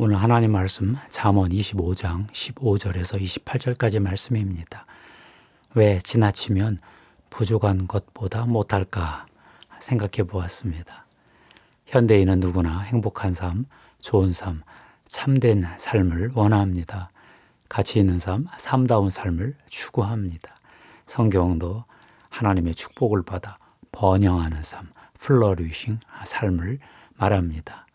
오늘 하나님 말씀 잠언 25장 15절에서 28절까지 말씀입니다. 왜 지나치면 부족한 것보다 못할까 생각해 보았습니다. 현대인은 누구나 행복한 삶, 좋은 삶, 참된 삶을 원합니다. 가치 있는 삶, 삶다운 삶을 추구합니다. 성경도 하나님의 축복을 받아 번영하는 삶, 플러리싱 삶을 말합니다.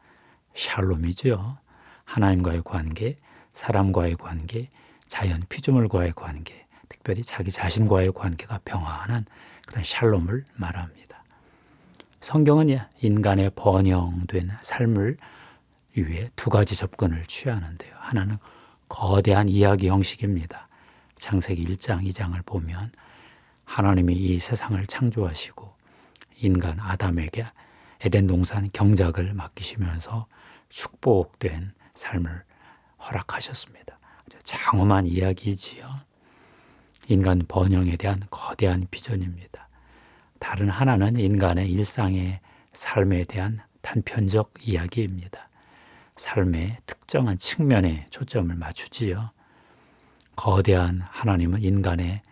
샬롬이죠. 하나님과의 관계, 사람과의 관계, 자연 피조물과의 관계, 특별히 자기 자신과의 관계가 평안한 그런 샬롬을 말합니다. 성경은 인간의 번영된 삶을 위해 두 가지 접근을 취하는데요. 하나는 거대한 이야기 형식입니다. 창세기 1장, 2장을 보면 하나님이 이 세상을 창조하시고 인간 아담에게 에덴 동산 경작을 맡기시면서 축복된 삶을 허락하셨습니다. 장엄한 이야기지요. 인간 번영에 대한 거대한 비전입니다. 다른 하나는 인간의 일상의 삶에 대한 단편적 이야기입니다. 삶의 특정한 측면에 초점을 맞추지요. 거대한 하나님은 인간의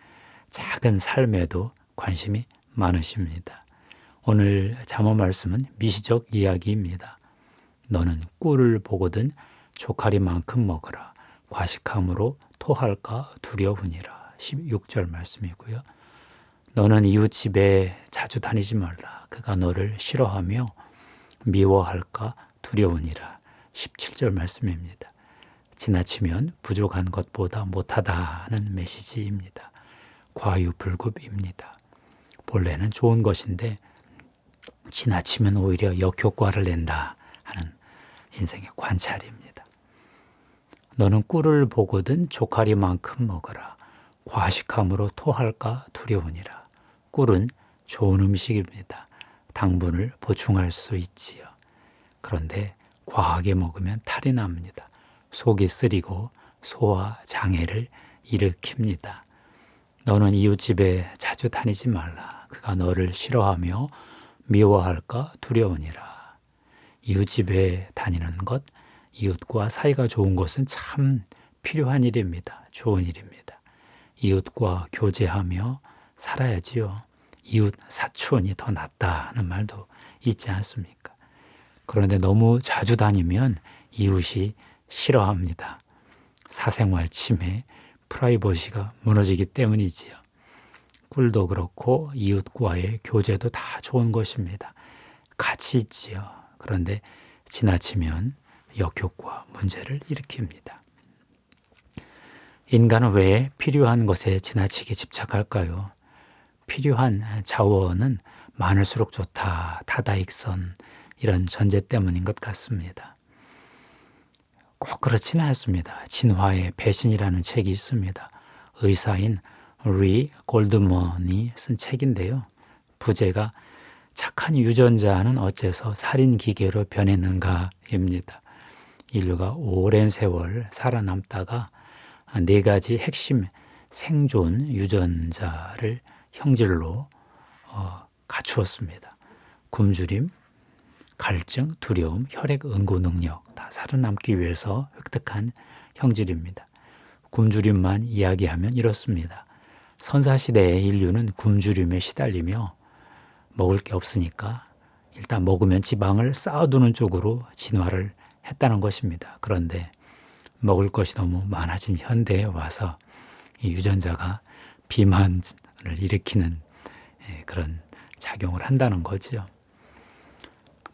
작은 삶에도 관심이 많으십니다. 오늘 잠언 말씀은 미시적 이야기입니다. 너는 꿀을 보거든 조카리만큼 먹어라. 과식함으로 토할까 두려우니라. 16절 말씀이고요. 너는 이웃집에 자주 다니지 말라. 그가 너를 싫어하며 미워할까 두려우니라. 17절 말씀입니다. 지나치면 부족한 것보다 못하다는 메시지입니다. 과유불급입니다. 본래는 좋은 것인데 지나치면 오히려 역효과를 낸다 하는 인생의 관찰입니다. 너는 꿀을 보거든 조카리만큼 먹어라. 과식함으로 토할까 두려우니라. 꿀은 좋은 음식입니다. 당분을 보충할 수 있지요. 그런데 과하게 먹으면 탈이 납니다. 속이 쓰리고 소화 장애를 일으킵니다. 너는 이웃집에 자주 다니지 말라. 그가 너를 싫어하며 미워할까 두려우니라. 이웃집에 다니는 것, 이웃과 사이가 좋은 것은 참 필요한 일입니다. 좋은 일입니다. 이웃과 교제하며 살아야지요. 이웃 사촌이 더 낫다는 말도 있지 않습니까? 그런데 너무 자주 다니면 이웃이 싫어합니다. 사생활 침해, 프라이버시가 무너지기 때문이지요. 꿀도 그렇고 이웃과의 교제도 다 좋은 것입니다. 가치 있지요. 그런데 지나치면 역효과, 문제를 일으킵니다. 인간은 왜 필요한 것에 지나치게 집착할까요? 필요한 자원은 많을수록 좋다, 다다익선 이런 전제 때문인 것 같습니다. 꼭 그렇지는 않습니다. 진화의 배신이라는 책이 있습니다. 의사인 리 골드먼이 쓴 책인데요. 부제가 착한 유전자는 어째서 살인기계로 변했는가입니다. 인류가 오랜 세월 살아남다가 4가지 핵심 생존 유전자를 형질로 갖추었습니다. 굶주림, 갈증, 두려움, 혈액 응고 능력 다 살아남기 위해서 획득한 형질입니다. 굶주림만 이야기하면 이렇습니다. 선사시대의 인류는 굶주림에 시달리며 먹을 게 없으니까 일단 먹으면 지방을 쌓아두는 쪽으로 진화를 했다는 것입니다. 그런데 먹을 것이 너무 많아진 현대에 와서 이 유전자가 비만을 일으키는 그런 작용을 한다는 거죠.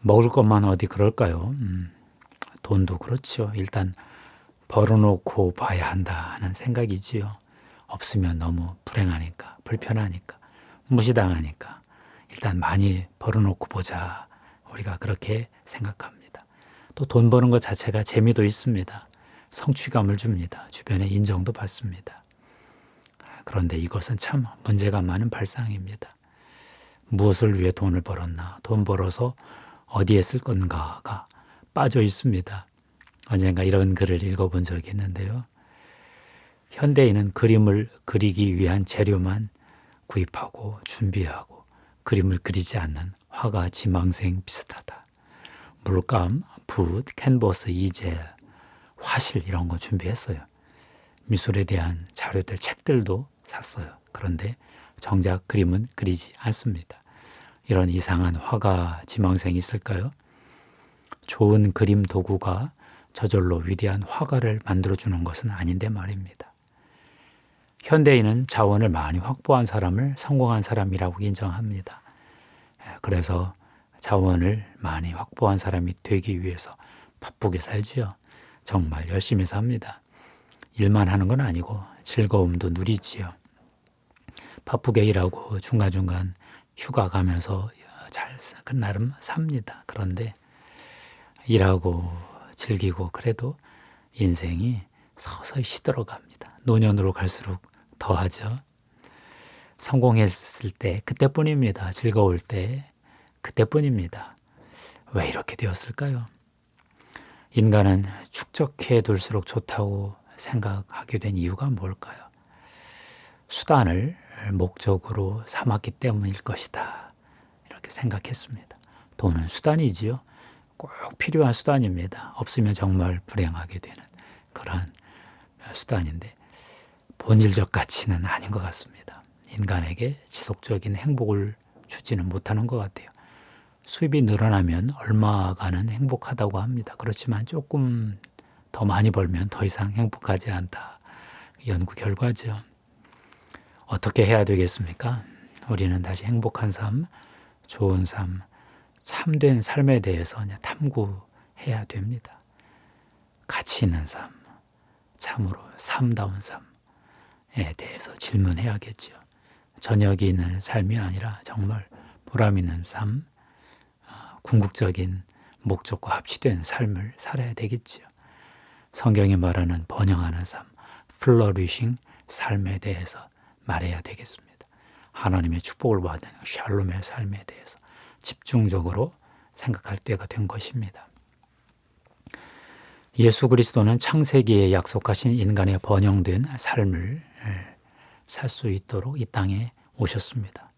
먹을 것만 어디 그럴까요? 돈도 그렇죠. 일단 벌어놓고 봐야 한다 하는 생각이지요. 없으면 너무 불행하니까, 불편하니까, 무시당하니까 일단 많이 벌어놓고 보자. 우리가 그렇게 생각합니다. 또 돈 버는 것 자체가 재미도 있습니다. 성취감을 줍니다. 주변에 인정도 받습니다. 그런데 이것은 참 문제가 많은 발상입니다. 무엇을 위해 돈을 벌었나, 돈 벌어서 어디에 쓸 건가가 빠져 있습니다. 언젠가 이런 글을 읽어본 적이 있는데요. 현대인은 그림을 그리기 위한 재료만 구입하고 준비하고 그림을 그리지 않는 화가 지망생 비슷하다. 물감, 붓, 캔버스, 이젤 화실 이런 거 준비했어요. 미술에 대한 자료들, 책들도 샀어요. 그런데 정작 그림은 그리지 않습니다. 이런 이상한 화가 지망생이 있을까요? 좋은 그림 도구가 저절로 위대한 화가를 만들어주는 것은 아닌데 말입니다. 현대인은 자원을 많이 확보한 사람을 성공한 사람이라고 인정합니다. 그래서 자원을 많이 확보한 사람이 되기 위해서 바쁘게 살지요. 정말 열심히 삽니다. 일만 하는 건 아니고 즐거움도 누리지요. 바쁘게 일하고 중간중간 휴가 가면서 잘 나름 삽니다. 그런데 일하고 즐기고 그래도 인생이 서서히 시들어갑니다. 노년으로 갈수록 더하죠. 성공했을 때 그때뿐입니다. 즐거울 때 그때뿐입니다. 왜 이렇게 되었을까요? 인간은 축적해 둘수록 좋다고 생각하게 된 이유가 뭘까요? 수단을 목적으로 삼았기 때문일 것이다. 이렇게 생각했습니다. 돈은 수단이지요. 꼭 필요한 수단입니다. 없으면 정말 불행하게 되는 그런 수단인데 본질적 가치는 아닌 것 같습니다. 인간에게 지속적인 행복을 주지는 못하는 것 같아요. 수입이 늘어나면 얼마간은 행복하다고 합니다. 그렇지만 조금 더 많이 벌면 더 이상 행복하지 않다. 연구 결과죠. 어떻게 해야 되겠습니까? 우리는 다시 행복한 삶, 좋은 삶, 참된 삶에 대해서 탐구해야 됩니다. 가치 있는 삶, 참으로 삶다운 삶에 대해서 질문해야겠죠. 저녁이 있는 삶이 아니라 정말 보람 있는 삶, 궁극적인 목적과 합치된 삶을 살아야 되겠죠. 성경이 말하는 번영하는 삶, 플러리싱 삶에 대해서 말해야 되겠습니다. 하나님의 축복을 받는 샬롬의 삶에 대해서 집중적으로 생각할 때가 된 것입니다. 예수 그리스도는 창세기에 약속하신 인간의 번영된 삶을 살 수 있도록 이 땅에 오셨습니다.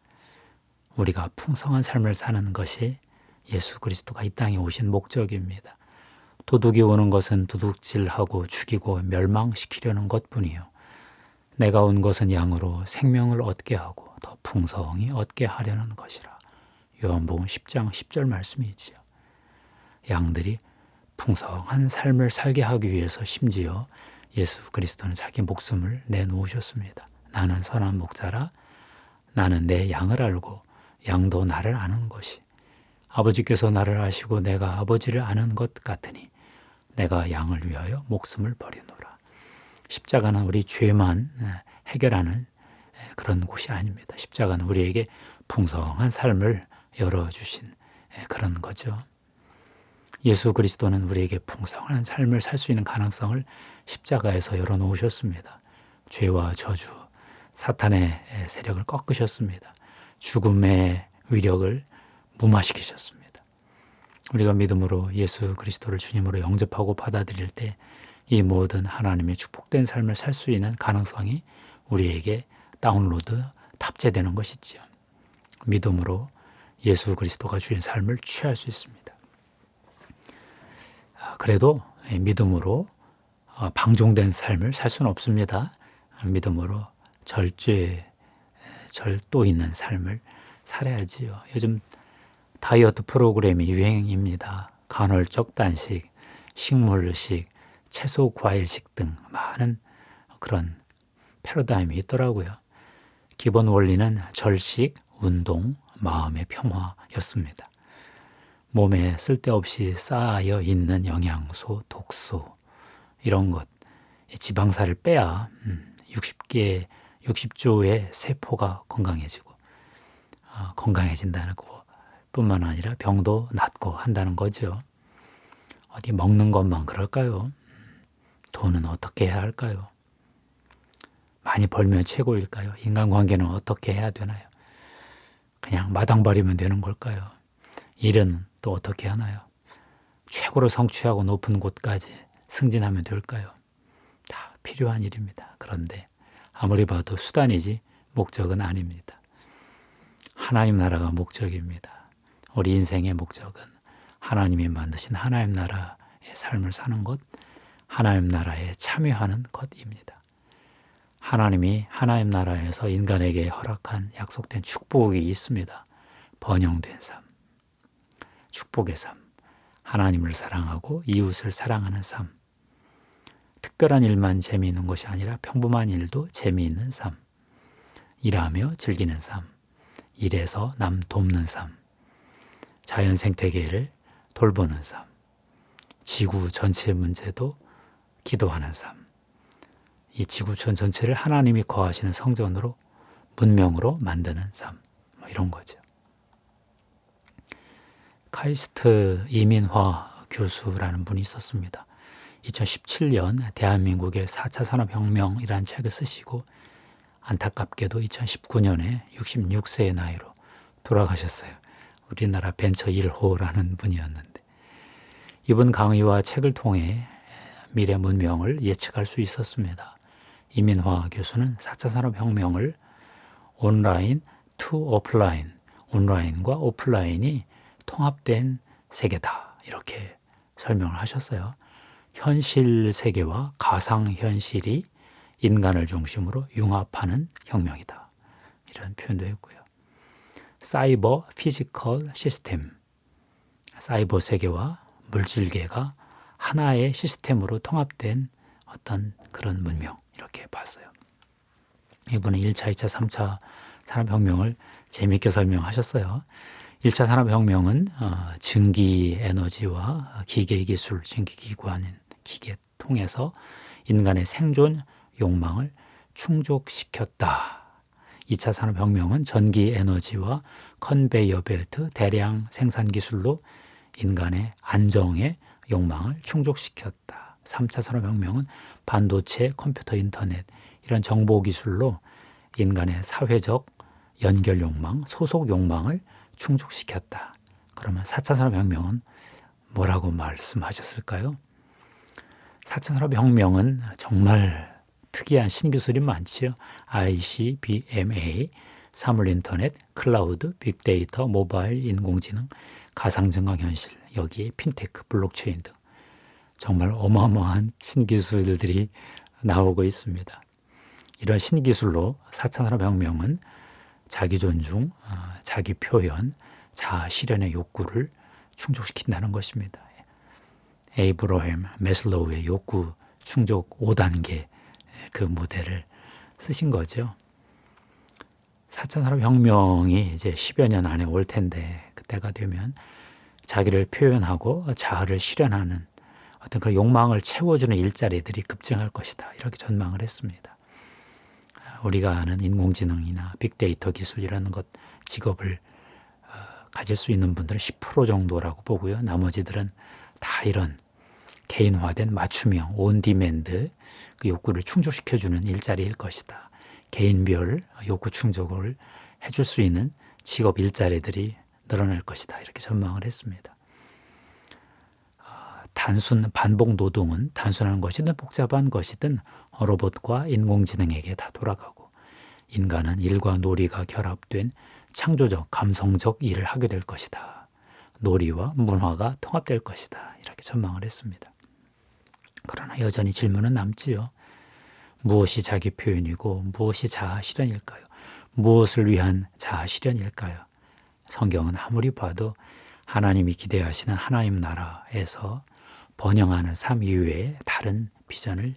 우리가 풍성한 삶을 사는 것이 예수 그리스도가 이 땅에 오신 목적입니다. 도둑이 오는 것은 도둑질하고 죽이고 멸망시키려는 것뿐이요. 내가 온 것은 양으로 생명을 얻게 하고 더 풍성히 얻게 하려는 것이라. 요한복음 10장 10절 말씀이지요. 양들이 풍성한 삶을 살게 하기 위해서 심지어 예수 그리스도는 자기 목숨을 내놓으셨습니다. 나는 선한 목자라. 나는 내 양을 알고 양도 나를 아는 것이. 아버지께서 나를 아시고 내가 아버지를 아는 것 같으니 내가 양을 위하여 목숨을 버리노라. 십자가는 우리 죄만 해결하는 그런 곳이 아닙니다. 십자가는 우리에게 풍성한 삶을 열어주신 그런 거죠. 예수 그리스도는 우리에게 풍성한 삶을 살 수 있는 가능성을 십자가에서 열어놓으셨습니다. 죄와 저주, 사탄의 세력을 꺾으셨습니다. 죽음의 위력을 무마시키셨습니다. 우리가 믿음으로 예수 그리스도를 주님으로 영접하고 받아들일 때 이 모든 하나님의 축복된 삶을 살 수 있는 가능성이 우리에게 다운로드, 탑재되는 것이지요. 믿음으로 예수 그리스도가 주신 삶을 취할 수 있습니다. 그래도 믿음으로 방종된 삶을 살 수는 없습니다. 믿음으로 절도 있는 삶을 살아야지요. 요즘 다이어트 프로그램이 유행입니다. 간헐적 단식, 식물식, 채소 과일식 등 많은 그런 패러다임이 있더라고요. 기본 원리는 절식, 운동, 마음의 평화였습니다. 몸에 쓸데없이 쌓여 있는 영양소, 독소 이런 것, 지방살을 빼야 60조의 세포가 건강해지고 건강해진다는 것뿐만 아니라 병도 낫고 한다는 거죠. 어디 먹는 것만 그럴까요? 돈은 어떻게 해야 할까요? 많이 벌면 최고일까요? 인간관계는 어떻게 해야 되나요? 그냥 마당발이면 되는 걸까요? 일은 또 어떻게 하나요? 최고로 성취하고 높은 곳까지 승진하면 될까요? 다 필요한 일입니다. 그런데 아무리 봐도 수단이지 목적은 아닙니다. 하나님 나라가 목적입니다. 우리 인생의 목적은 하나님이 만드신 하나님 나라의 삶을 사는 것, 하나님 나라에 참여하는 것입니다. 하나님이 하나님 나라에서 인간에게 허락한 약속된 축복이 있습니다. 번영된 삶, 축복의 삶, 하나님을 사랑하고 이웃을 사랑하는 삶, 특별한 일만 재미있는 것이 아니라 평범한 일도 재미있는 삶, 일하며 즐기는 삶, 일해서 남 돕는 삶, 자연 생태계를 돌보는 삶, 지구 전체 문제도 기도하는 삶, 이 지구촌 전체를 하나님이 거하시는 성전으로 문명으로 만드는 삶, 이런 거죠. 카이스트 이민화 교수라는 분이 있었습니다. 2017년 대한민국의 4차 산업혁명이라는 책을 쓰시고 안타깝게도 2019년에 66세의 나이로 돌아가셨어요. 우리나라 벤처 1호라는 분이었는데 이분 강의와 책을 통해 미래 문명을 예측할 수 있었습니다. 이민화 교수는 4차 산업혁명을 온라인 to 오프라인, 온라인과 오프라인이 통합된 세계다 이렇게 설명을 하셨어요. 현실 세계와 가상현실이 인간을 중심으로 융합하는 혁명이다. 이런 표현도 했고요. 사이버 피지컬 시스템, 사이버 세계와 물질계가 하나의 시스템으로 통합된 어떤 그런 문명 이렇게 봤어요. 이분은 1차, 2차, 3차 산업혁명을 재미있게 설명하셨어요. 1차 산업혁명은 증기 에너지와 기계기술, 증기기관, 기계 통해서 인간의 생존 욕망을 충족시켰다. 2차 산업혁명은 전기 에너지와 컨베이어 벨트, 대량 생산 기술로 인간의 안정의 욕망을 충족시켰다. 3차 산업혁명은 반도체, 컴퓨터, 인터넷 이런 정보 기술로 인간의 사회적 연결 욕망, 소속 욕망을 충족시켰다. 그러면 4차 산업혁명은 뭐라고 말씀하셨을까요? 4차 산업혁명은 정말 특이한 신기술이 많지요. ICBMA, 사물인터넷, 클라우드, 빅데이터, 모바일, 인공지능, 가상증강현실, 여기에 핀테크, 블록체인 등 정말 어마어마한 신기술들이 나오고 있습니다. 이런 신기술로 4차 산업혁명은 자기 존중, 자기 표현, 자아 실현의 욕구를 충족시킨다는 것입니다. 에이브러햄 매슬로우의 욕구 충족 5단계 그 모델을 쓰신 거죠. 4차 산업혁명이 이제 10여 년 안에 올 텐데 그때가 되면 자기를 표현하고 자아를 실현하는 어떤 그런 욕망을 채워주는 일자리들이 급증할 것이다. 이렇게 전망을 했습니다. 우리가 아는 인공지능이나 빅데이터 기술이라는 것 직업을 가질 수 있는 분들은 10% 정도라고 보고요. 나머지들은 다 이런 개인화된 맞춤형, 온디맨드 그 욕구를 충족시켜주는 일자리일 것이다. 개인별 욕구 충족을 해줄 수 있는 직업 일자리들이 늘어날 것이다. 이렇게 전망을 했습니다. 단순 반복 노동은 단순한 것이든 복잡한 것이든 로봇과 인공지능에게 다 돌아가고 인간은 일과 놀이가 결합된 창조적, 감성적 일을 하게 될 것이다. 놀이와 문화가 통합될 것이다. 이렇게 전망을 했습니다. 그러나 여전히 질문은 남지요. 무엇이 자기 표현이고 무엇이 자아 실현일까요? 무엇을 위한 자아 실현일까요? 성경은 아무리 봐도 하나님이 기대하시는 하나님 나라에서 번영하는 삶 이외에 다른 비전을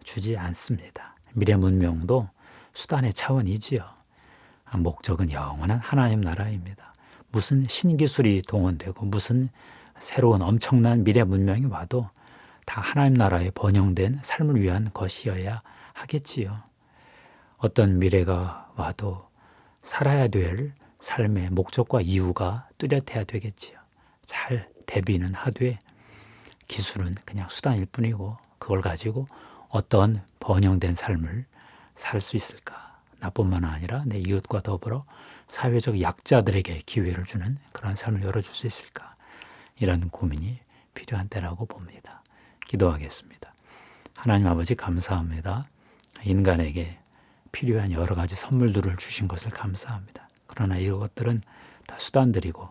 주지 않습니다. 미래 문명도 수단의 차원이지요. 목적은 영원한 하나님 나라입니다. 무슨 신기술이 동원되고 무슨 새로운 엄청난 미래 문명이 와도 다 하나님 나라에 번영된 삶을 위한 것이어야 하겠지요. 어떤 미래가 와도 살아야 될 삶의 목적과 이유가 뚜렷해야 되겠지요. 잘 대비는 하되 기술은 그냥 수단일 뿐이고 그걸 가지고 어떤 번영된 삶을 살 수 있을까? 나뿐만 아니라 내 이웃과 더불어 사회적 약자들에게 기회를 주는 그런 삶을 열어줄 수 있을까? 이런 고민이 필요한 때라고 봅니다. 기도하겠습니다. 하나님 아버지 감사합니다. 인간에게 필요한 여러 가지 선물들을 주신 것을 감사합니다. 그러나 이것들은 다 수단들이고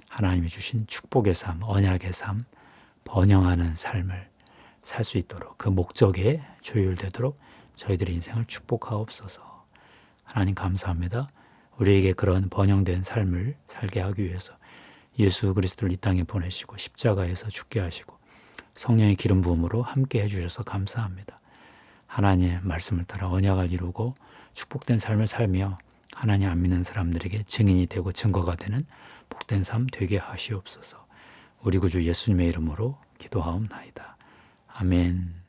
하나님이 주신 축복의 삶, 언약의 삶, 번영하는 삶을 살 수 있도록 그 목적에 조율되도록 저희들의 인생을 축복하옵소서. 하나님 감사합니다. 우리에게 그런 번영된 삶을 살게 하기 위해서 예수 그리스도를 이 땅에 보내시고 십자가에서 죽게 하시고 성령의 기름 부음으로 함께 해주셔서 감사합니다. 하나님의 말씀을 따라 언약을 이루고 축복된 삶을 살며 하나님 안 믿는 사람들에게 증인이 되고 증거가 되는 복된 삶 되게 하시옵소서. 우리 구주 예수님의 이름으로 기도하옵나이다. 아멘.